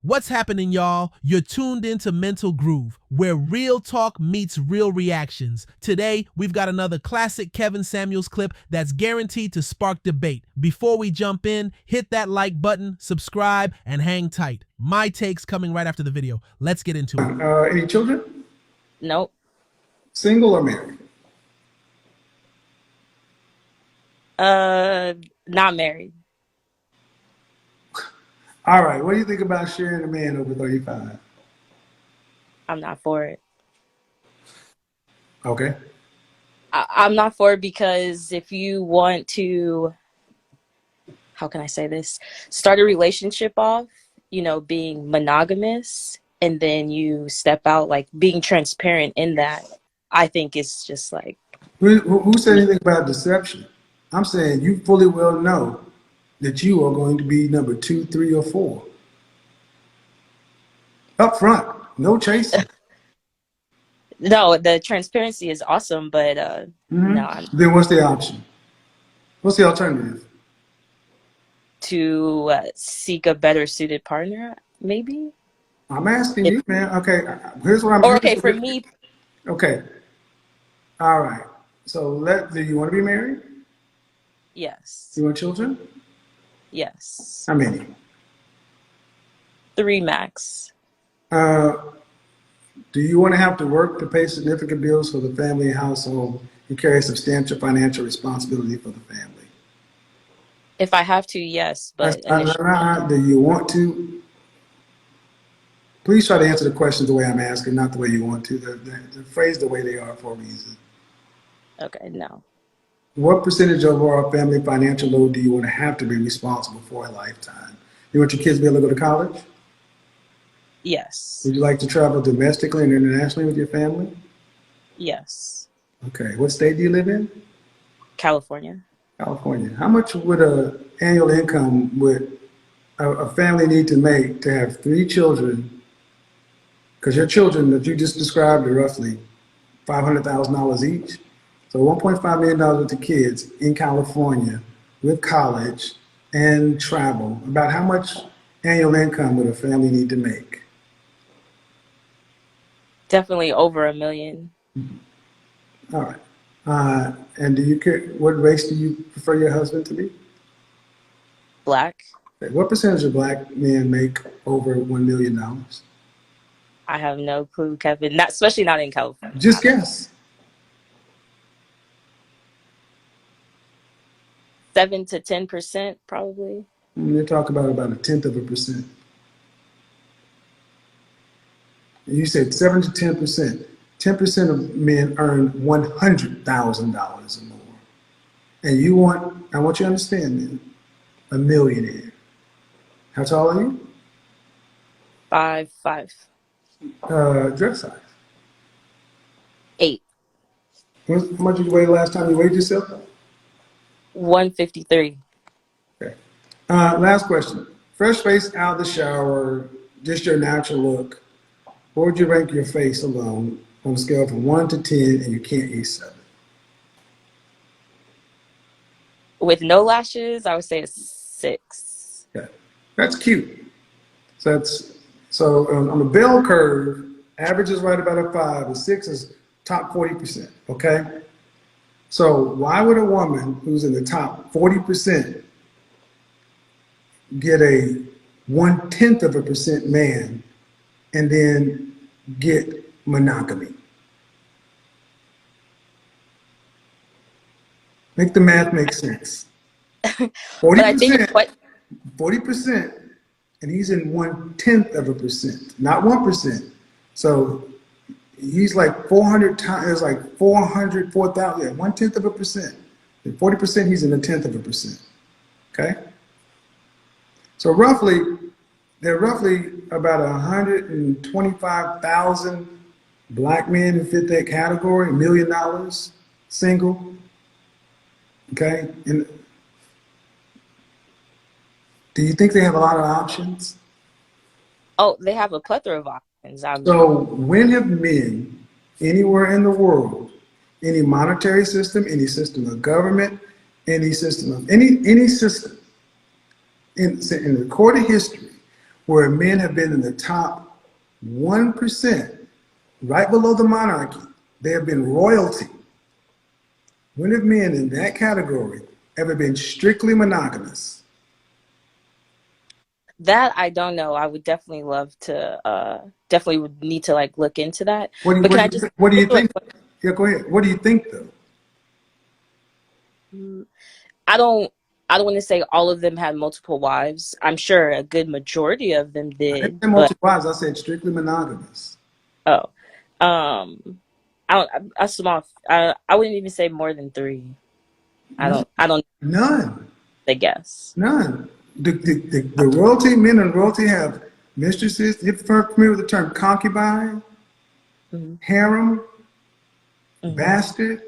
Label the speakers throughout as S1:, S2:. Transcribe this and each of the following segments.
S1: What's happening, y'all? You're tuned into Mental Groove, where real talk meets real reactions. Today, we've got another classic Kevin Samuels clip that's guaranteed to spark debate. Before we jump in, hit that like button, subscribe, and hang tight. My take's coming right after the video. Let's get into it.
S2: Any children?
S3: Nope.
S2: Single or married?
S3: Not married.
S2: All right. What do you think about sharing a man over 35?
S3: I'm not for it.
S2: Okay.
S3: I'm not for it because if you want to, how can I say this? Start a relationship off, being monogamous, and then you step out, like being transparent in that, I think it's just like,
S2: Who said anything about deception? I'm saying you fully well know that you are going to be number 2, 3, or 4. Up front. No chasing.
S3: no, the transparency is awesome, but no,
S2: Then what's the option? What's the alternative?
S3: to seek a better suited partner, maybe.
S2: I'm asking
S3: If,
S2: you, man. Okay. Here's what I'm.
S3: or okay, for me,
S2: Okay. All right. So do you want to be married?
S3: yes,
S2: You want children?
S3: yes,
S2: How many?
S3: 3 max.
S2: Uh, do you want to have to work to pay significant bills for the family and household and carry substantial financial responsibility for the family?
S3: If I have to, yes, but initially,
S2: Do you want to? Please try to answer the questions the way I'm asking, not the way you want to. They're phrased the way they are for a reason.
S3: okay, no.
S2: What percentage of our family financial load do you want to have to be responsible for a lifetime? You want your kids to be able to go to college?
S3: Yes,
S2: Would you like to travel domestically and internationally with your family?
S3: yes.
S2: Okay. What state do you live in?
S3: California.
S2: California. How much would a annual income would a family need to make to have 3 children? Because your children that you just described are roughly $500,000 each. So $1.5 million with the kids in California with college and travel. About how much annual income would a family need to make?
S3: Definitely over $1 million.
S2: All right. And do you care, what race do you prefer your husband to be?
S3: Black.
S2: Okay. What percentage of black men make over $1 million?
S3: I have no clue, Kevin. Not especially not in California.
S2: Just guess.
S3: 7 to 10%, probably.
S2: They're talking about a tenth of a percent. You said 7 to 10%. 10% of men earn $100,000 or more. And I want you to understand, man, a millionaire. How tall are you?
S3: 5'5".
S2: Dress size.
S3: 8.
S2: How much did you weigh the last time you weighed yourself?
S3: 153.
S2: Okay. Last question. Fresh face out of the shower, just your natural look. What would you rank your face alone on a scale from 1 to 10 and you can't eat 7?
S3: With no lashes, I would say a 6.
S2: Okay. That's cute. So on the bell curve, average is right about a 5, and 6 is top 40%. Okay. So why would a woman who's in the top 40% get a 1/10 of a percent man and then get monogamy? Make the math make sense.
S3: But I think
S2: 40%, 40%, and he's in 1/10 of a percent, not 1%. So he's like 400 times, it's like 400, 4,000, yeah, 1/10 of a percent. 40%, he's in a tenth of a percent. Okay? So there are roughly about 125,000 black men who fit that category, $1 million single. Okay? And do you think they have a lot of options?
S3: oh, they have a plethora of options.
S2: So when have men anywhere in the world, any monetary system, any system of government, any system in recorded history, where men have been in the top 1%, right below the monarchy. They have been royalty. When have men in that category ever been strictly monogamous?
S3: That I don't know. I would definitely love to. Definitely would need to like look into that.
S2: What do you,
S3: But
S2: what
S3: can
S2: do
S3: I
S2: you,
S3: just
S2: what do you
S3: answer a
S2: think? Yeah, go ahead. What do you think though?
S3: question? I don't. I don't want to say all of them had multiple wives. I'm sure a good majority of them
S2: I didn't
S3: did,
S2: say
S3: but
S2: multiple wives. I said strictly monogamous.
S3: oh, um, I don't. A small. I wouldn't even say more than three. I
S2: None.
S3: don't. I don't.
S2: None.
S3: I guess.
S2: None. The royalty, men in royalty have mistresses. You're familiar with the term concubine,
S3: Hmm.
S2: harem,
S3: Hmm.
S2: bastard.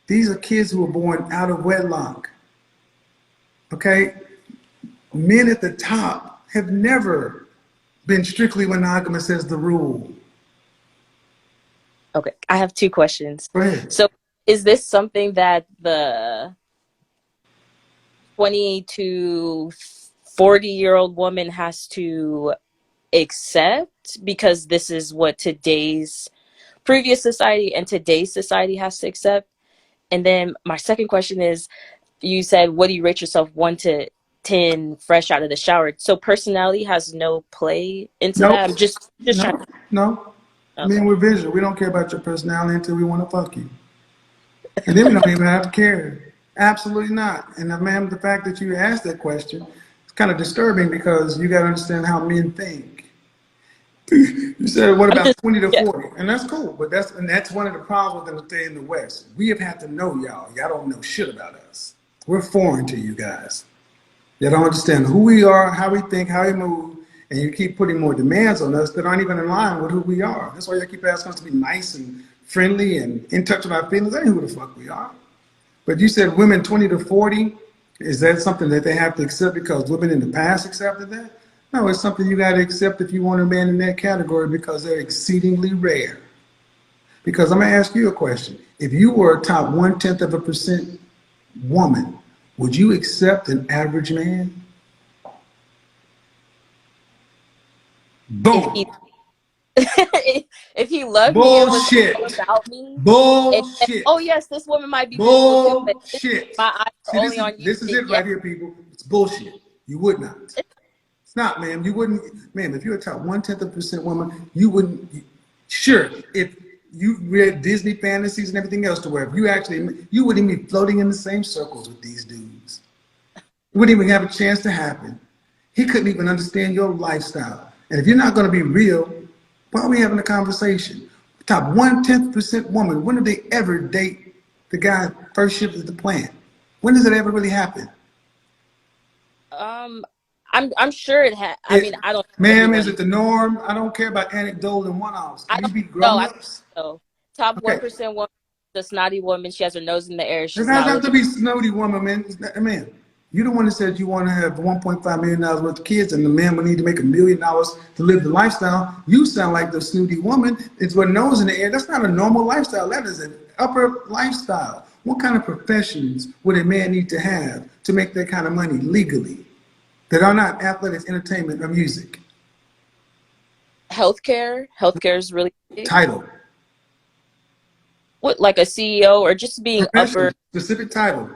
S2: These are kids who were born out of wedlock. Okay? Men at the top have never been strictly monogamous as the rule.
S3: Okay, I have two questions.
S2: Go ahead.
S3: So, is this something that the 20 to 40-year-old woman has to accept because this is what today's previous society and today's society has to accept? And then my second question is, you said, what do you rate yourself 1 to 10 fresh out of the shower? So personality has no play into
S2: Nope.
S3: that. I'm just trying.
S2: No. No. Men,
S3: Okay.
S2: we're visual. We don't care about your personality until we want to fuck you. And then we don't even have to care. Absolutely not. And ma'am, the fact that you asked that question is kind of disturbing because you got to understand how men think. You said, what
S3: I'm
S2: about
S3: just
S2: 20 to
S3: yeah.
S2: 40? And that's cool. But that's one of the problems with them in the West. We have had to know y'all. Y'all don't know shit about us. We're foreign to you guys. Y'all don't understand who we are, how we think, how we move, and you keep putting more demands on us that aren't even in line with who we are. That's why you keep asking us to be nice and friendly and in touch with our feelings. That ain't who the fuck we are. But you said women 20 to 40. Is that something that they have to accept because women in the past accepted that? No, it's something you got to accept if you want a man in that category because they're exceedingly rare. Because I'm going to ask you a question. If you were a top 1/10% woman, would you accept an average man?
S3: If
S2: Boom.
S3: he if he loved me and was all
S2: Bullshit.
S3: about me, and oh
S2: Bullshit.
S3: yes, this woman might be visual too, but if
S2: Bullshit.
S3: my eyes are
S2: See,
S3: only on you,
S2: this is
S3: then
S2: it
S3: yeah.
S2: right here, people. It's bullshit. You would not. It's not, ma'am. You wouldn't, ma'am. If you're a top 1/10% woman, you wouldn't. Sure, if you read Disney fantasies and everything else to where if you actually, you wouldn't even be floating in the same circles with these dudes. It wouldn't even have a chance to happen. He couldn't even understand your lifestyle. And if you're not going to be real, why are we having a conversation? Top 1/10% woman. When did they ever date the guy first shift at the plant? When does it ever really happen?
S3: Um, I'm sure it had. I mean,
S2: It,
S3: I don't know
S2: ma'am, is
S3: everyone.
S2: it the norm? I don't care about anecdotal and one-offs.
S3: I
S2: Can we
S3: don't
S2: be
S3: know. I
S2: grown-ups?
S3: don't know. Top
S2: Okay.
S3: 1% woman, the snotty woman. She has her nose in the air.
S2: It
S3: She's
S2: doesn't
S3: not
S2: have to
S3: looking.
S2: be snooty woman, man. Man, you're the one that said you want to have $1.5 million worth of kids, and the man would need to make $1 million to live the lifestyle. You sound like the snooty woman. It's with nose in the air. That's not a normal lifestyle. That is an upper lifestyle. What kind of professions would a man need to have to make that kind of money legally that are not athletics, entertainment, or music?
S3: Healthcare. Healthcare is really big.
S2: Title,
S3: What, like a CEO or just being upper?
S2: profession, specific title.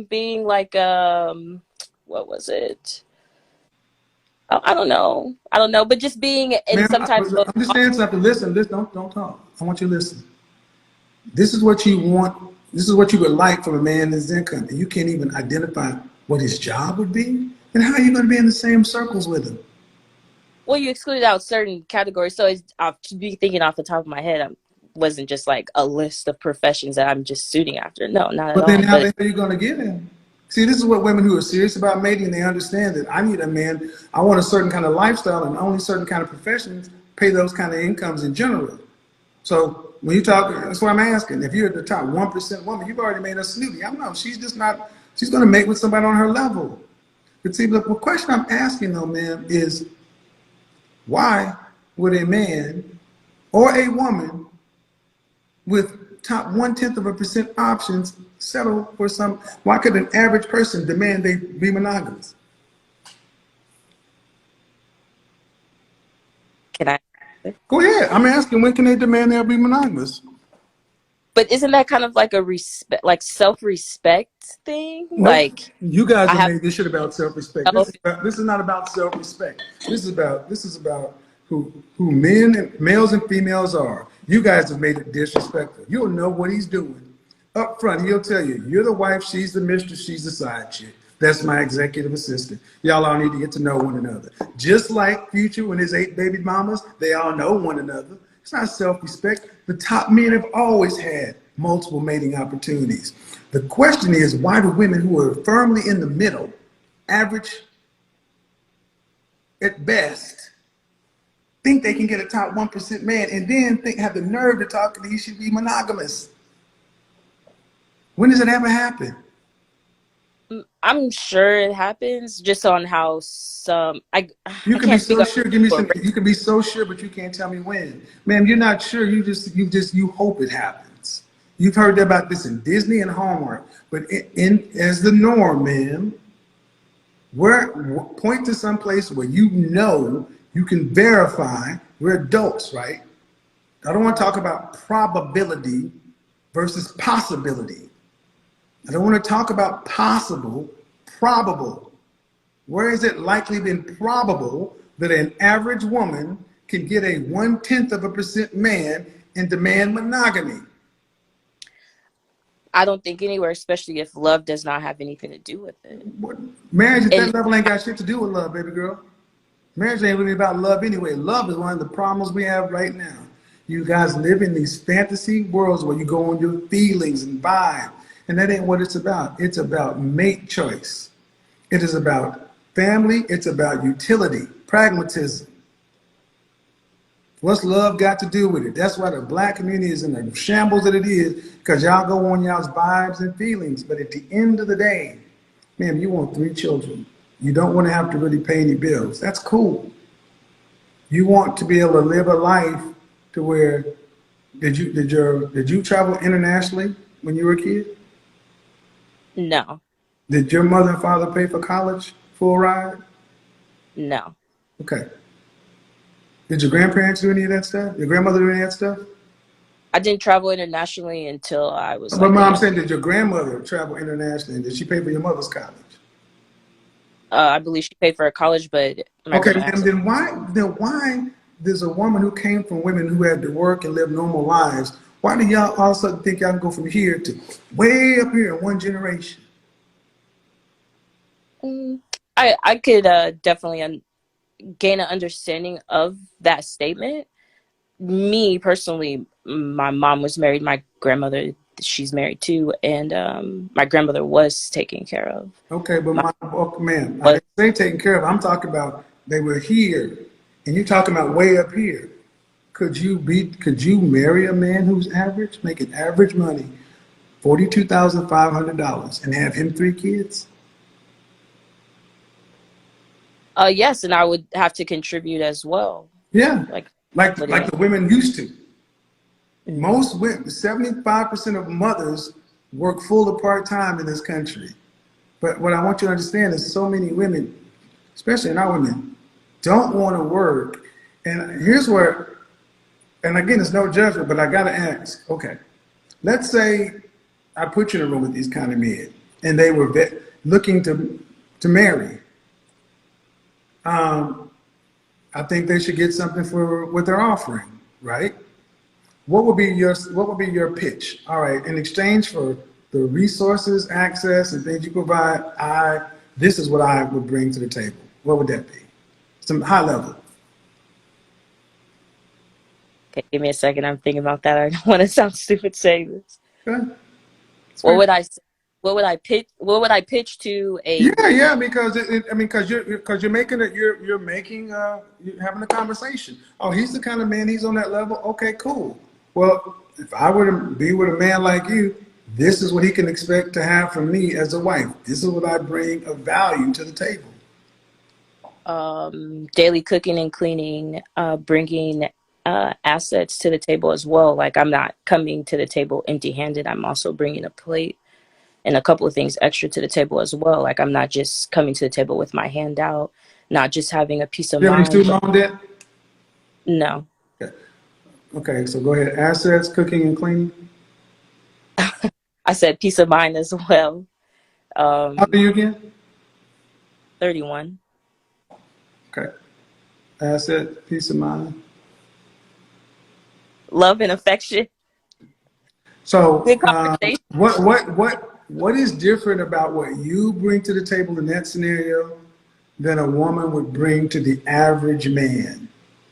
S3: Being like what was it? I don't know. I don't know, but just being in
S2: Ma'am,
S3: some type of
S2: understand something. Listen, don't talk. I want you to listen. This is what you want. This is what you would like from a man in his income. And you can't even identify what his job would be. Then how are you going to be in the same circles with him?
S3: well, you excluded out certain categories, so it's I'll be thinking off the top of my head. I wasn't just like a list of professions that I'm just suiting after. No, not at
S2: But then
S3: all.
S2: how the
S3: But
S2: hell are you going to get him? See, this is what women who are serious about mating, they understand that I need a man. I want a certain kind of lifestyle and only certain kind of professions pay those kind of incomes in general. So when you talk, that's what I'm asking. If you're the top 1% woman, you've already made her snooty. I don't know. She's just not, she's going to mate with somebody on her level. But see, the question I'm asking though, ma'am, is why would a man or a woman with top 1/10% options settle for some? Why could an average person demand they be monogamous?
S3: Can I?
S2: Go ahead. I'm asking, when can they demand they'll be monogamous?
S3: But isn't that kind of like a respect, like self-respect thing?
S2: Nope.
S3: Like
S2: You guys
S3: I
S2: have
S3: have
S2: made this shit about self-respect.
S3: self.
S2: This is not about self-respect. This is about who men and males and females are. You guys have made it disrespectful. You'll know what he's doing. Up front, he'll tell you, you're the wife, she's the mistress, she's the side chick. That's my executive assistant. Y'all all need to get to know one another. Just like Future when his 8 baby mamas, they all know one another. It's not self-respect. The top men have always had multiple mating opportunities. The question is, why do women who are firmly in the middle, average at best, think they can get a top 1% man and then have the nerve to talk that he should be monogamous? When does it ever happen?
S3: I'm sure it happens just on how some
S2: You
S3: I
S2: can be
S3: can't speak
S2: so
S3: on
S2: sure. Give me
S3: for
S2: some. You can be so sure, but you can't tell me when. Ma'am, you're not sure. You hope it happens. You've heard about this in Disney and Hallmark, but as the norm, ma'am, point to some place where you know you can verify. We're adults, right? I don't want to talk about probability versus possibility. I don't want to talk about possible, probable. Where is it likely been probable that an average woman can get a 0.1% man and demand monogamy?
S3: I don't think anywhere, especially if love does not have anything to do with it.
S2: What, marriage at
S3: And
S2: that level ain't got shit to do with love, baby girl. Marriage ain't really about love anyway. Love is one of the problems we have right now. You guys live in these fantasy worlds where you go on your feelings and vibe, and that ain't what it's about. It's about mate choice. It is about family. It's about utility, pragmatism. What's love got to do with it? That's why the black community is in the shambles that it is, because y'all go on y'all's vibes and feelings. But at the end of the day, man, you want 3 children. You don't want to have to really pay any bills. That's cool. You want to be able to live a life to where did you travel internationally when you were a kid?
S3: no,
S2: Did your mother and father pay for college full ride?
S3: no.
S2: Okay. Did your grandparents do any of that stuff? Your grandmother do any of that stuff?
S3: I didn't travel internationally until I was
S2: But
S3: like a
S2: mom
S3: young.
S2: saying, did your grandmother travel internationally? Did she pay for your mother's college?
S3: I believe she paid for her college, but I'm not
S2: Okay,
S3: going to
S2: ma'am,
S3: answer.
S2: then why there's a woman who came from women who had to work and live normal lives? Why do y'all all of a sudden think y'all can go from here to way up here in one generation?
S3: Mm, I could definitely gain an understanding of that statement. Me personally, my mom was married. My grandmother, she's married too, and my grandmother was taken care of.
S2: Okay, but
S3: My
S2: ma'am, I
S3: was
S2: didn't say taken care of. I'm talking about they were here, and you're talking about way up here. Could you marry a man who's average, making average money, $42,500, and have him 3 kids?
S3: yes, and I would have to contribute as well.
S2: Yeah,
S3: Like
S2: like
S3: living.
S2: the women used to.
S3: Mhm.
S2: Most women, 75% of mothers work full or part time in this country. But what I want you to understand is so many women, especially in our women, don't want to work. And here's where, and again, it's no judgment, but I got to ask, okay, let's say I put you in a room with these kind of men and they were looking to marry. Um, I think they should get something for what they're offering, right? What would be your pitch? All right, in exchange for the resources, access, and things you provide, this is what I would bring to the table. What would that be? Some high level.
S3: Okay, give me a second. I'm thinking about that. I don't want to sound stupid saying this.
S2: Okay, it's
S3: What
S2: fair.
S3: would I s- what would I pitch to a
S2: Yeah, yeah, because I mean, because you're making it, you're having a conversation. Oh, he's the kind of man. He's on that level. Okay, cool. Well, if I were to be with a man like you, this is what he can expect to have from me as a wife. This is what I bring of value to the table.
S3: daily cooking and cleaning, bringing assets to the table as well. Like I'm not coming to the table empty-handed. I'm also bringing a plate and a couple of things extra to the table as well. Like I'm not just coming to the table with my hand out, not just having a peace of
S2: You have any
S3: mind,
S2: student
S3: but
S2: loan debt?
S3: No.
S2: Okay. Okay, so go ahead. Assets, cooking and cleaning.
S3: I said peace of mind as well.
S2: How old are
S3: Um,
S2: you again?
S3: 31.
S2: Okay. Asset, peace of mind.
S3: Love and affection.
S2: So,
S3: Good conversation.
S2: what is different about what you bring to the table in that scenario than a woman would bring to the average man?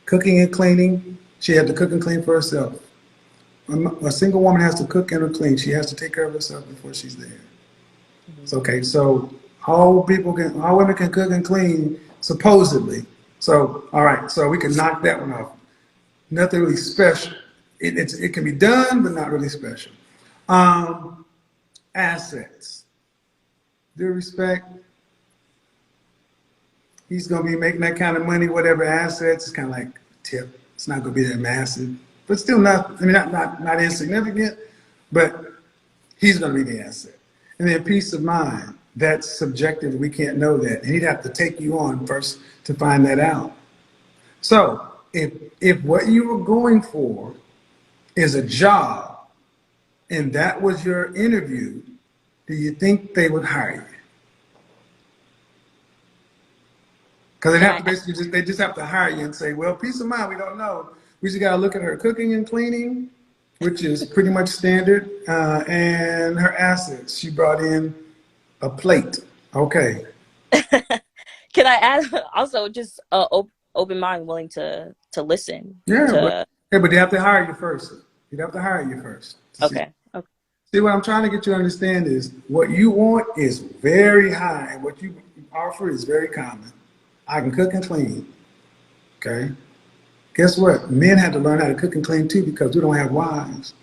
S2: Cooking and cleaning, she had to cook and clean for herself. A single woman has to cook and clean. She has to take care of herself before she's there.
S3: Mhm.
S2: It's okay. So all women can cook and clean supposedly. So all right. So we can knock that one off. Nothing really special. It can be done, but not really special. Um, assets. Due respect. He's going to be making that kind of money, whatever assets. It's kind of like tip. It's not going to be that massive, but still not. I mean, not insignificant, but he's going to be the asset. And then peace of mind. That's subjective. We can't know that. And he'd have to take you on first to find that out. So if what you were going for is a job and that was your interview, do you think they would hire you? Because they
S3: Can
S2: have
S3: I
S2: to basically they just have to hire you and say, well, peace of mind, we don't know. We just got to look at her cooking and cleaning, which is pretty much standard, and her assets. She brought in a plate. Okay.
S3: can I add also just open mind, willing to listen
S2: Yeah, but
S3: to.
S2: yeah, but they have to hire you first. You'd have to hire you first to see.
S3: Okay. Okay.
S2: See, what I'm trying to get you to understand is what you want is very high, and what you offer is very common. I can cook and clean. Okay. Guess what? Men had to learn how to cook and clean too because we don't have wives.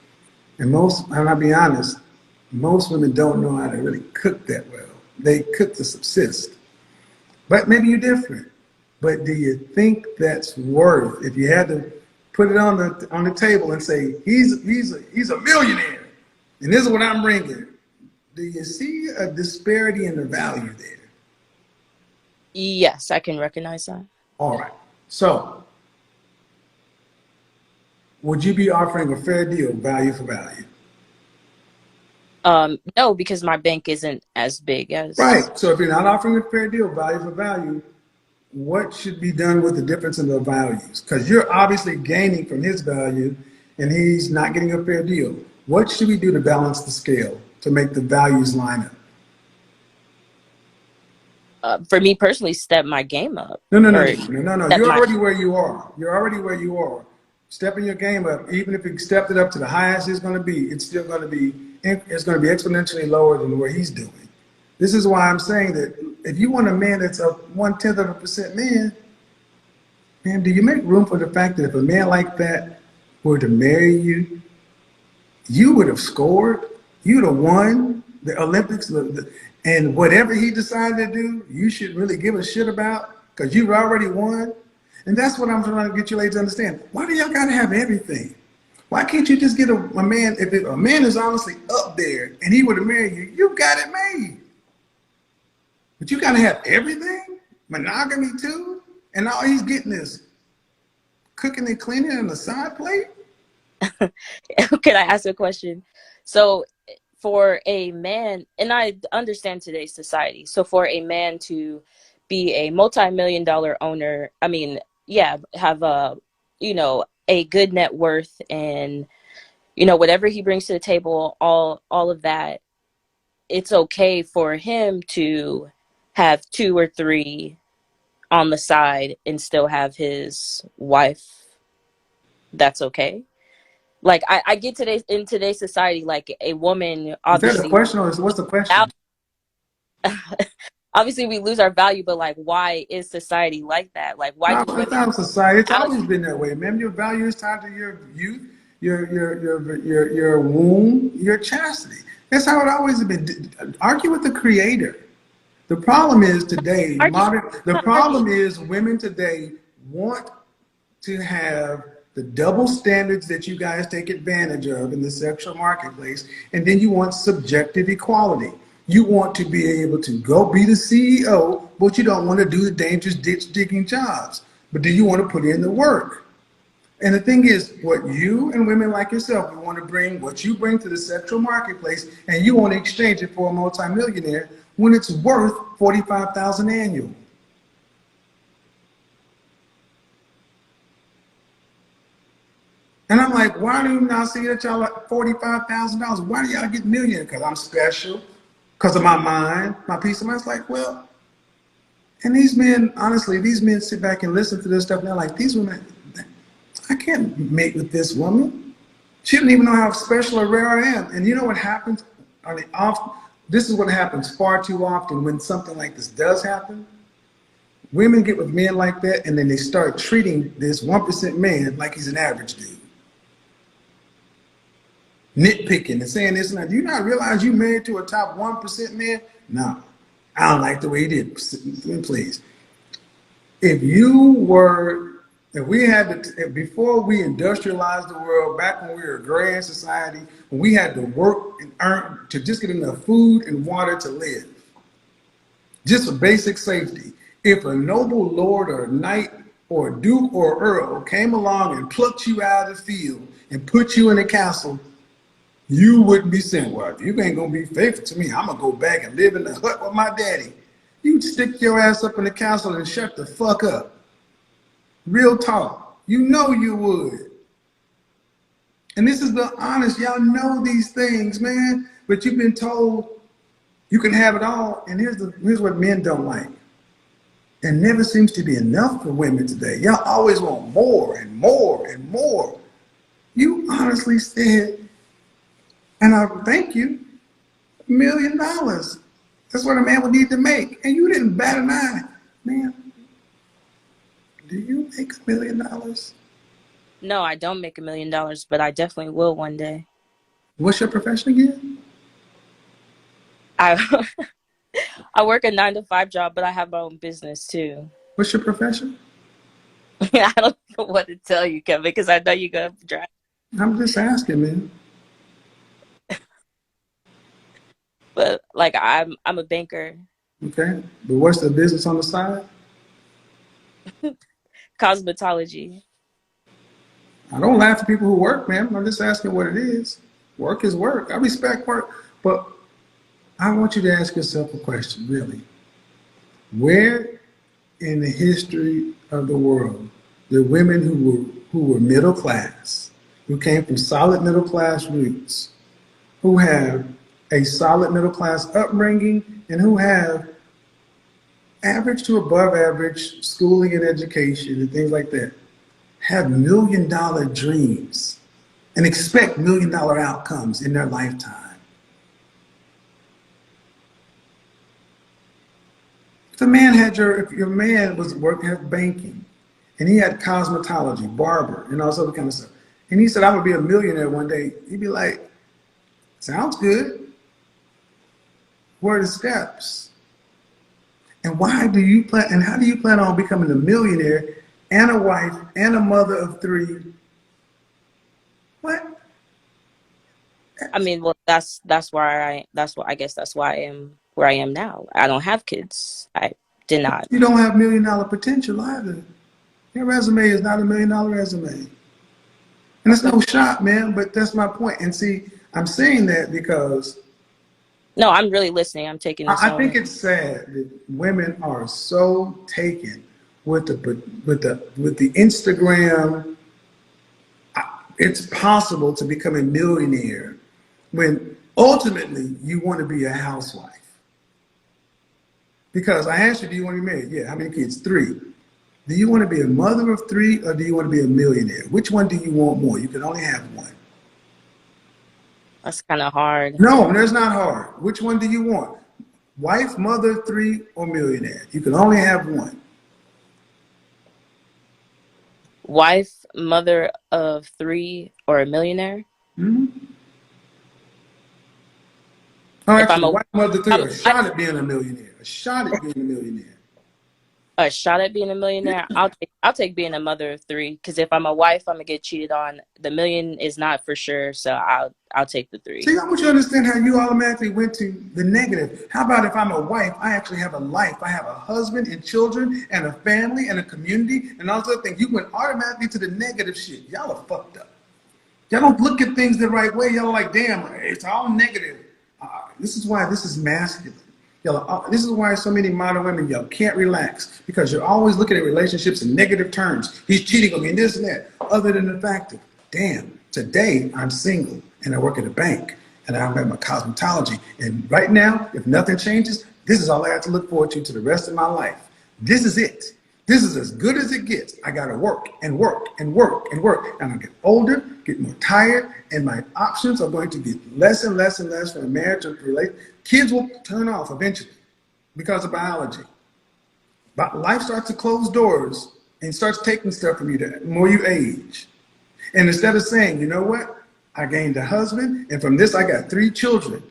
S2: And I'll be honest, most women don't know how to really cook that well. They cook to subsist. But maybe you're different. But do you think that's worth if you had to put it on the table and say he's a millionaire, and this is what I'm bringing? Do you see a disparity in the value there?
S3: Yes, I can recognize that.
S2: All right. So would you be offering a fair deal, value for value?
S3: No, because my bank isn't as big as.
S2: Right. So if you're not offering a fair deal, value for value, what should be done with the difference in the values? Because you're obviously gaining from his value and he's not getting a fair deal. What should we do to balance the scale to make the values line up?
S3: For me personally, step my game up
S2: No, no, no,
S3: or
S2: no, no, no, no.
S3: step
S2: You're
S3: my.
S2: already where you are. You're already where you are. Stepping your game up, even if you stepped it up to the highest it's going to be, it's going to be exponentially lower than where he's doing. This is why I'm saying that if you want a man that's a 1/10% man, do you make room for the fact that if a man like that were to marry you, you would have scored, you'd have won the Olympics, and whatever he decided to do, you should really give a shit about because you've already won. And that's what I'm trying to get you ladies to understand. Why do y'all gotta have everything? Why can't you just get a man? If a man is honestly up there and he were to marry you, you got it made. But you gotta have everything, monogamy too, and all he's getting is cooking and cleaning on the side plate.
S3: Can I ask a question? So, for a man, and I understand today's society, so for a man to be a multi-million dollar owner, I mean, yeah, have a good net worth and, whatever he brings to the table, all of that, it's okay for him to have two or three on the side and still have his wife. That's okay. Like I get today in today's society, like a woman
S2: Is that a
S3: obviously
S2: question or what's the question?
S3: obviously we lose our value, but like why is society like that? Like why
S2: No,
S3: do
S2: it's
S3: women
S2: not society. It's
S3: value.
S2: always been that way, man. Your value is tied to your youth, your womb, your chastity. That's how it always has been. Argue with the creator. The problem is today,
S3: Arguing,
S2: the
S3: not arguing.
S2: problem is women today want to have the double standards that you guys take advantage of in the sexual marketplace, and then you want subjective equality. You want to be able to go be the CEO, but you don't want to do the dangerous ditch digging jobs. But do you want to put in the work? And the thing is, what you and women like yourself, we want to bring what you bring to the sexual marketplace, and you want to exchange it for a multimillionaire when it's worth 45,000 annual. And I'm like, why do you not see that y'all at $45,000? Why do y'all get millionaire? Because I'm special, because of my mind, my peace of mind. It's like, well, and these men, honestly, these men sit back and listen to this stuff, and they're like, these women, I can't mate with this woman. She didn't even know how special or rare I am. And you know what happens? I mean, this is what happens far too often when something like this does happen. Women get with men like that, and then they start treating this 1% man like he's an average dude. Nitpicking and saying this and that. Do you not realize you married to a top 1% man? No, I don't like the way he did. Please. If we had to, before we industrialized the world, back when we were a grand society, when we had to work and earn to just get enough food and water to live, just for basic safety. If a noble lord or a knight or a duke or earl came along and plucked you out of the field and put you in a castle, you wouldn't be saying, well, if you ain't gonna be faithful to me, I'm gonna go back and live in the hut with my daddy. You'd stick your ass up in the castle and shut the fuck up. Real talk. You know you would. And this is the honest, y'all know these things, man. But you've been told you can have it all. And here's what men don't like. There never seems to be enough for women today. Y'all always want more and more and more. You honestly said, and I thank you, $1 million. That's what a man would need to make. And you didn't bat an eye. Man, do you make $1 million?
S3: No, I don't make $1 million, but I definitely will one day.
S2: What's your profession again?
S3: I I work a 9 to 5 job, but I have my own business too.
S2: What's your profession?
S3: I don't know what to tell you, Kevin, because I know you're gonna drive.
S2: I'm just asking, man.
S3: But like I'm a banker.
S2: Okay. But what's the business on the side?
S3: Cosmetology.
S2: I don't laugh at people who work, man. I'm just asking what it is. Work is work. I respect work. But I want you to ask yourself a question, really. Where in the history of the world the women who were middle class, who came from solid middle class roots, who have a solid middle class upbringing, and who have average to above average schooling and education and things like that, have $1 million dreams and expect $1 million outcomes in their lifetime. If your man was working at banking and he had cosmetology, barber, and all this other kind of stuff, and he said, I'm gonna be a millionaire one day, he'd be like, sounds good. What are the steps? And how do you plan on becoming a millionaire and a wife and a mother of 3? What?
S3: I mean, well, I guess that's why I am where I am now. I don't have kids. I did not.
S2: You don't have $1 million potential either. Your resume is not $1 million resume. And it's no shot, man, but that's my point. And see, I'm saying that because
S3: No, I'm really listening. I'm taking this
S2: I think
S3: on.
S2: it's sad that women are so taken with the Instagram. It's possible to become a millionaire when ultimately you want to be a housewife. Because I asked you, do you want to be married? Yeah. How many kids? 3. Do you want to be a mother of 3 or do you want to be a millionaire? Which one do you want more? You can only have one.
S3: That's kind of hard.
S2: No, that's not hard. Which one do you want? Wife, mother, 3, or millionaire? You can only have one.
S3: Wife, mother of 3, or a millionaire.
S2: Mm-hmm. Oh,
S3: If I'm
S2: actually,
S3: a,
S2: wife, mother, 3,
S3: I'm
S2: a
S3: a
S2: shot at being a millionaire. A shot at being a millionaire.
S3: a shot at being a millionaire, I'll take being a mother of three. Because if I'm a wife, I'm gonna get cheated on. The million is not for sure, so I'll take the three.
S2: See, I want you to understand how you automatically went to the negative. How about if I'm a wife, I actually have a life. I have a husband and children and a family and a community and all those other things. You went automatically to the negative shit. Y'all are fucked up. Y'all don't look at things the right way. Y'all are like, damn, it's all negative. This is why this is masculine. This is why so many modern women, y'all can't relax because you're always looking at relationships in negative terms. He's cheating on me and this and that. Other than the fact of, damn, today I'm single and I work at a bank and I have my cosmetology. And right now, if nothing changes, this is all I have to look forward to the rest of my life. This is it. This is as good as it gets. I gotta work and work and work and work. And I get older, get more tired, and my options are going to get less and less and less for a marriage or relate. Kids will turn off eventually because of biology. But life starts to close doors and starts taking stuff from you the more you age. And instead of saying, you know what? I gained a husband, and from this I got 3 children.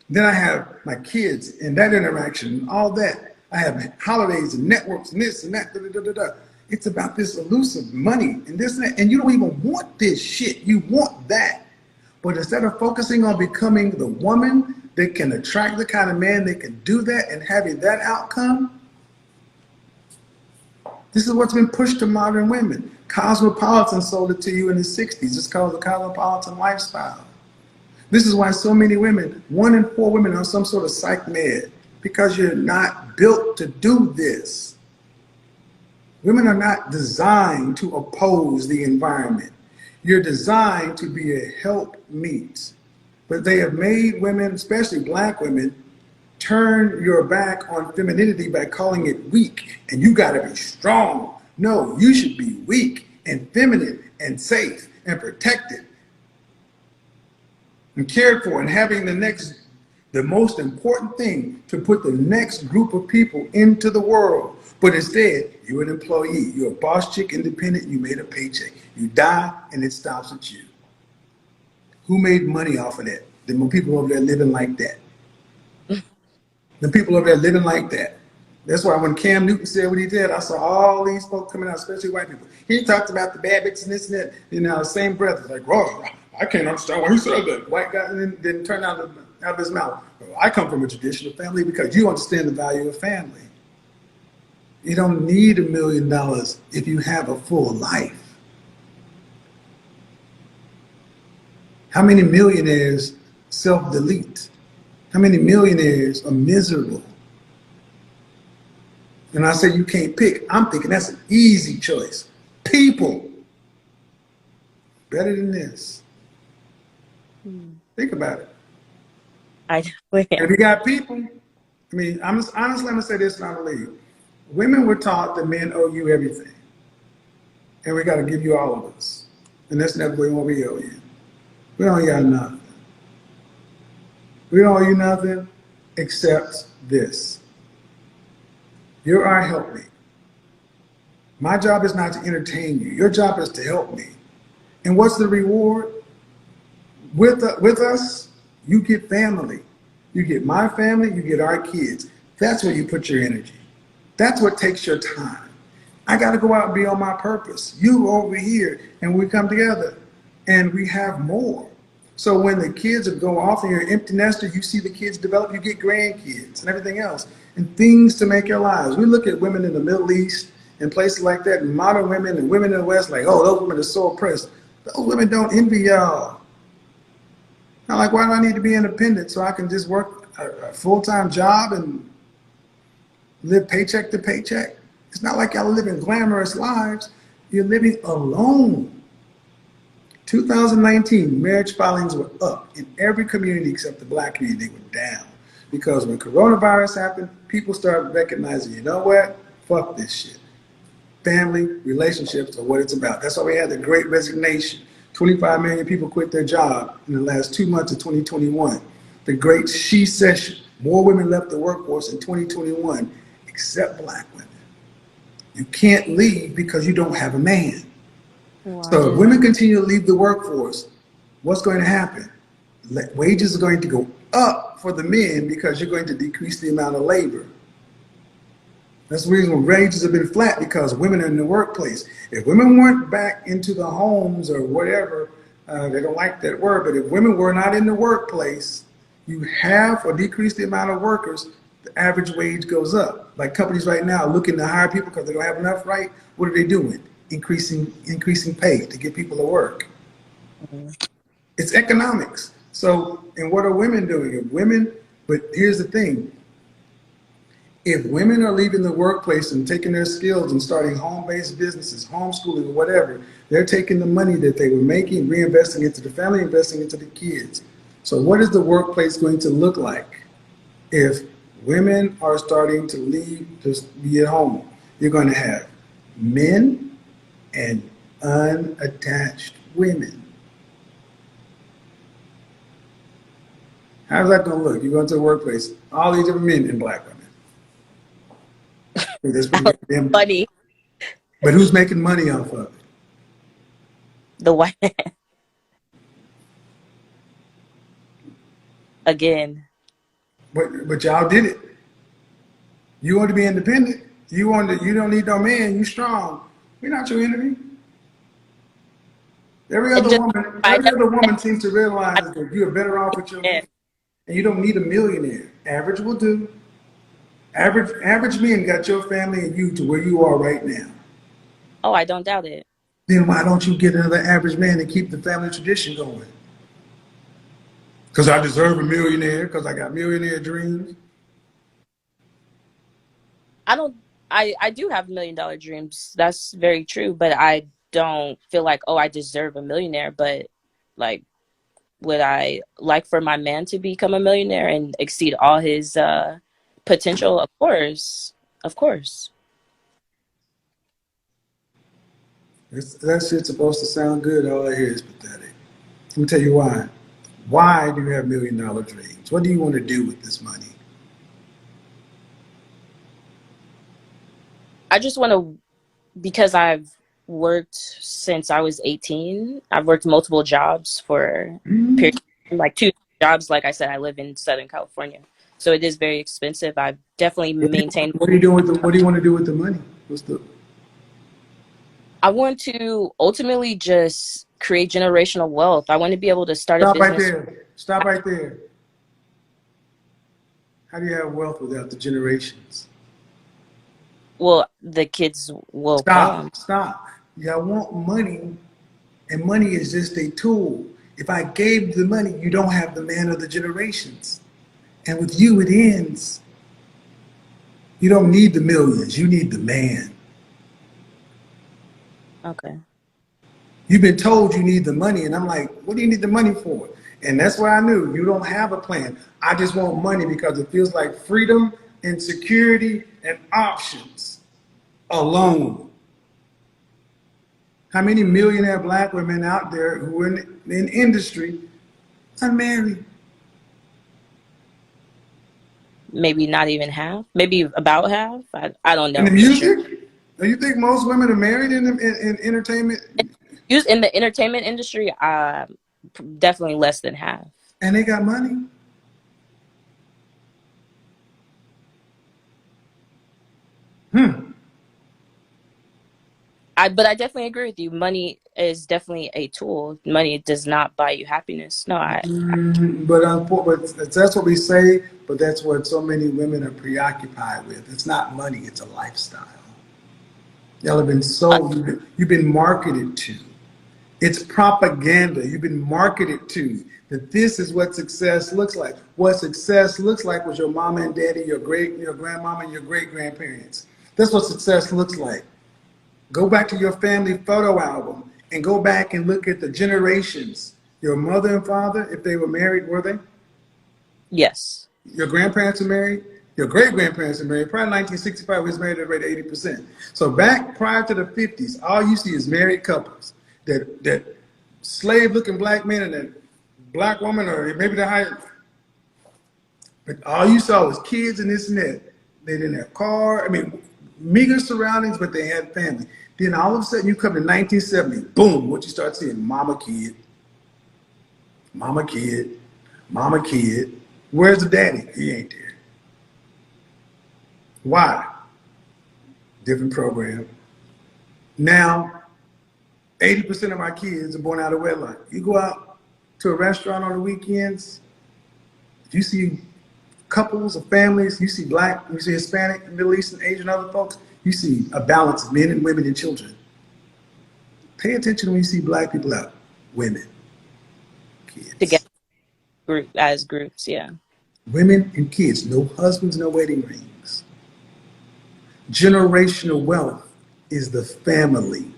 S2: Then I have my kids and that interaction, all that. I have holidays and networks and this and that. Da, da, da, da. It's about this elusive money and this and that. And you don't even want this shit. You want that. But instead of focusing on becoming the woman that can attract the kind of man that can do that and having that outcome, this is what's been pushed to modern women. Cosmopolitan sold it to you in the 60s. It's called the cosmopolitan lifestyle. This is why so many women, 1 in 4 women are on some sort of psych med, because you're not built to do this. Women are not designed to oppose the environment. You're designed to be a helpmeet. But they have made women, especially black women, turn your back on femininity by calling it weak. And you gotta be strong. No, you should be weak and feminine and safe and protected and cared for and having the most important thing to put the next group of people into the world. But instead, you're an employee, you're a boss chick, independent, you made a paycheck. You die and it stops with you. Who made money off of that? The people over there living like that. The people over there living like that. That's why when Cam Newton said what he did, I saw all these folks coming out, especially white people. He talked about the bad bitches and this and that, the same breath. It's like, whoa, I can't understand why he said that. White guy didn't turn out of his mouth. I come from a traditional family because you understand the value of family. You don't need $1 million if you have a full life. How many millionaires self-delete? How many millionaires are miserable? And I say you can't pick. I'm thinking that's an easy choice. People. Better than this. Think about it.
S3: I definitely
S2: If you got people, I mean, honestly, I'm going to say this and I believe. Women were taught that men owe you everything. And we got to give you all of us. And that's never what we owe you. We don't owe you nothing. We don't owe you nothing except this. You're our helpmate. My job is not to entertain you. Your job is to help me. And what's the reward? With us, you get family. You get my family, you get our kids. That's where you put your energy. That's what takes your time. I got to go out and be on my purpose. You over here, and we come together, and we have more. So when the kids go off and you're an empty nester, you see the kids develop, you get grandkids and everything else, and things to make your lives. We look at women in the Middle East and places like that, and modern women and women in the West, like, oh, those women are so oppressed. Those women don't envy y'all. I'm like, why do I need to be independent so I can just work a full-time job and live paycheck to paycheck? It's not like y'all are living glamorous lives. You're living alone. 2019, marriage filings were up in every community except the black community. They were down. Because when coronavirus happened, people started recognizing, you know what? Fuck this shit. Family, relationships are what it's about. That's why we had the Great Resignation. 25 million people quit their job in the last 2 months of 2021. The Great She-Cession. More women left the workforce in 2021 except black women. You can't leave because you don't have a man. Wow. So if women continue to leave the workforce, what's going to happen? Wages are going to go up for the men because you're going to decrease the amount of labor. That's the reason wages have been flat, because women are in the workplace. If women weren't back into the homes or whatever, they don't like that word, but if women were not in the workplace, you halve or decrease the amount of workers, the average wage goes up. Like companies right now looking to hire people because they don't have enough, right? What are they doing? Increasing pay to get people to work.
S3: Mhm.
S2: It's economics. So, and what are women doing? If women, but here's the thing, if women are leaving the workplace and taking their skills and starting home-based businesses, homeschooling, or whatever, they're taking the money that they were making, reinvesting into the family, investing into the kids. So what is the workplace going to look like if women are starting to leave to be at home? You're going to have men and unattached women. How's that going to look? You go into the workplace, all these different men and black women.
S3: Funny.
S2: But who's making money off of it?
S3: The white man again.
S2: But y'all did it. You want to be independent. You don't need no man. You strong. We're not your enemy. Every
S3: And
S2: other
S3: just
S2: woman,
S3: I
S2: every
S3: never
S2: other
S3: said
S2: woman seems to
S3: I
S2: realize that you're better off with your
S3: can.
S2: man, and you don't need a millionaire. Average will do. Average men got your family and you to where you are right now.
S3: Oh, I don't doubt it.
S2: Then why don't you get another average man and keep the family tradition going? Because I deserve a millionaire. Because I got millionaire dreams.
S3: I don't I do have $1 million dreams. That's very true, but I don't feel like, oh, I deserve a millionaire, but like would I like for my man to become a millionaire and exceed all his potential? Of course. Of course.
S2: That shit's supposed to sound good. All I hear is pathetic. Let me tell you why. Why do you have $1 million dreams? What do you want to do with this money?
S3: I just want to, because I've worked since I was 18. I've worked multiple jobs for
S2: Hmm?
S3: period, like two jobs. Like I said, I live in Southern California, so it is very expensive. I've definitely maintained.
S2: What are you doing with the, what do you want to do with the money? What's the
S3: I want to ultimately just create generational wealth. I want to be able to start a
S2: Stop right
S3: business.
S2: there. Stop right there. How do you have wealth without the generations?
S3: Well, the kids will come.
S2: Stop. Y'all want money, and money is just a tool. If I gave the money, you don't have the man of the generations. And with you, it ends. You don't need the millions, you need the man.
S3: Okay.
S2: You've been told you need the money, and I'm like, what do you need the money for? And that's why I knew you don't have a plan. I just want money because it feels like freedom and security and options alone. How many millionaire black women out there who are in industry unmarried?
S3: Maybe not even half. Maybe about half. I don't
S2: In the
S3: know for sure.
S2: music? Do you think most women are married in entertainment?
S3: Use in the entertainment industry, definitely less than half.
S2: And they got money? Hmm.
S3: But I definitely agree with you. Money is definitely a tool. Money does not buy you happiness. No,
S2: But that's what we say, but that's what so many women are preoccupied with. It's not money, it's a lifestyle. Y'all have been
S3: I
S2: sold, you've been marketed to. It's propaganda. You've been marketed to that this is what success looks like. What success looks like was your mama and daddy, your grandmama, and your great grandparents. That's what success looks like. Go back to your family photo album and go back and look at the generations. Your mother and father, if they were married, were they?
S3: yes.
S2: Your grandparents are married. Your great grandparents are married. Probably 1965 was married at a rate of 80%. So back prior to the 50s, all you see is married couples. That slave looking black man and that black woman, or maybe the higher. But all you saw was kids and this and that. They didn't have car. I mean, meager surroundings, but they had family. Then all of a sudden you come to 1970, boom, what you start seeing, mama kid, mama kid, mama kid. Where's the daddy? He ain't there. Why? different program. Now, 80% of our kids are born out of wedlock. You go out to a restaurant on the weekends, you see couples or families, you see Black, you see Hispanic, Middle Eastern, Asian, other folks, you see a balance of men and women and children. Pay attention when you see Black people out. Women,
S3: Together,
S2: kids.
S3: as groups, yeah.
S2: Women and kids, no husbands, no wedding rings. Generational wealth is the family.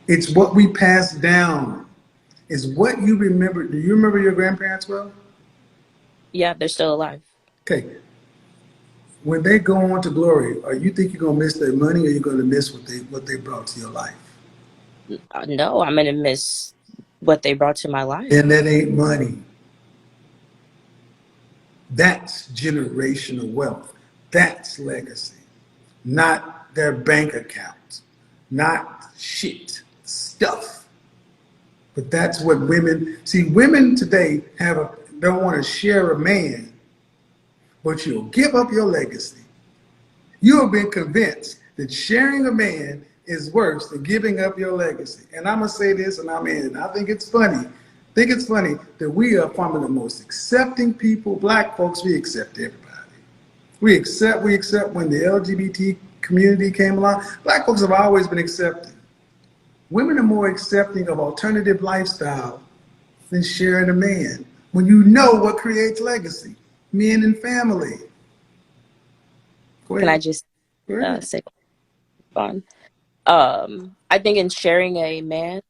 S2: It's what we pass down. It's what you remember. Do you remember your grandparents well?
S3: Yeah, they're still alive.
S2: Okay. When they go on to glory, are you think you're gonna miss their money or you're gonna miss what they brought to your life?
S3: No, I'm gonna miss what they brought to my life.
S2: And that ain't money. That's generational wealth. That's legacy. Not their bank account. Not shit. Stuff. But that's what women see. Women today don't want to share a man, but you'll give up your legacy. You have been convinced that sharing a man is worse than giving up your legacy. And I'm gonna say this, and I'm in. I think it's funny. I think it's funny that we are one of the most accepting people. Black folks, we accept everybody. We accept when the LGBT community came along. Black folks have always been accepting. Women are more accepting of alternative lifestyle than sharing a man. When you know what creates legacy, men and family. Go
S3: Can I
S2: ahead.
S3: just
S2: Go ahead.
S3: say fun? I think in sharing a man,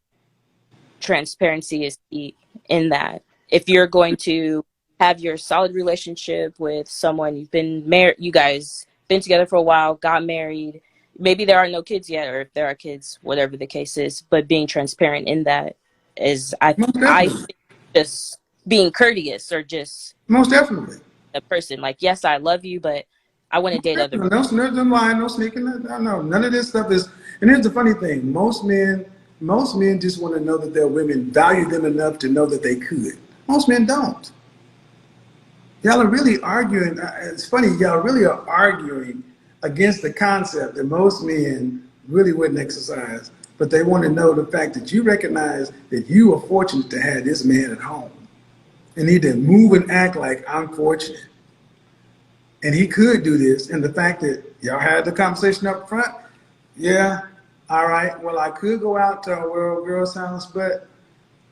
S3: transparency is key in that. If you're going to have your solid relationship with someone, you've been married, you guys been together for a while, got married, maybe there are no kids yet, or if there are kids, whatever the case is, but being transparent in that is,
S2: Most
S3: I
S2: definitely.
S3: think, just being courteous, or just
S2: Most definitely.
S3: a person like, yes, I love you, but I want to date other
S2: No,
S3: men.
S2: no lying, no sneaking. No, none of this stuff is. And here's the funny thing: most men just want to know that their women value them enough to know that they could. Most men don't. Y'all are really arguing. It's funny. Y'all really are arguing against the concept that most men really wouldn't exercise, but they want to know the fact that you recognize that you are fortunate to have this man at home, and need to move and act like I'm fortunate. And he could do this. And the fact that y'all had the conversation up front, yeah, all right, well, I could go out to a World Girls House, but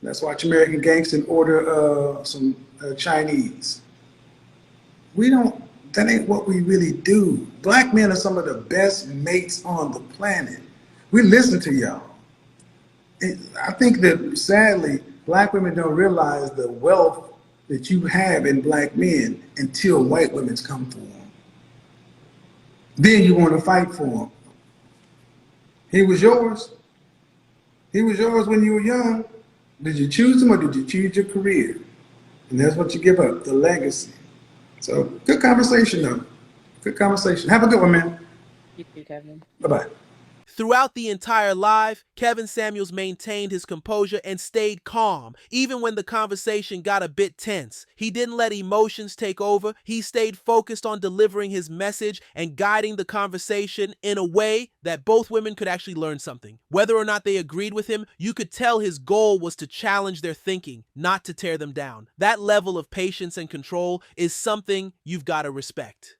S2: let's watch American Gangster and order some Chinese. We don't, that ain't what we really do. Black men are some of the best mates on the planet. We listen to y'all. I think that sadly, Black women don't realize the wealth that you have in Black men until white women's come for them. Then you want to fight for him. He was yours. He was yours when you were young. Did you choose him or did you choose your career? And that's what you give up, the legacy. So good conversation though. Good conversation. Have a good one, man.
S3: You too, Kevin.
S2: Bye-bye.
S1: Throughout the entire live, Kevin Samuels maintained his composure and stayed calm, even when the conversation got a bit tense. He didn't let emotions take over. He stayed focused on delivering his message and guiding the conversation in a way that both women could actually learn something. Whether or not they agreed with him, you could tell his goal was to challenge their thinking, not to tear them down. That level of patience and control is something you've got to respect.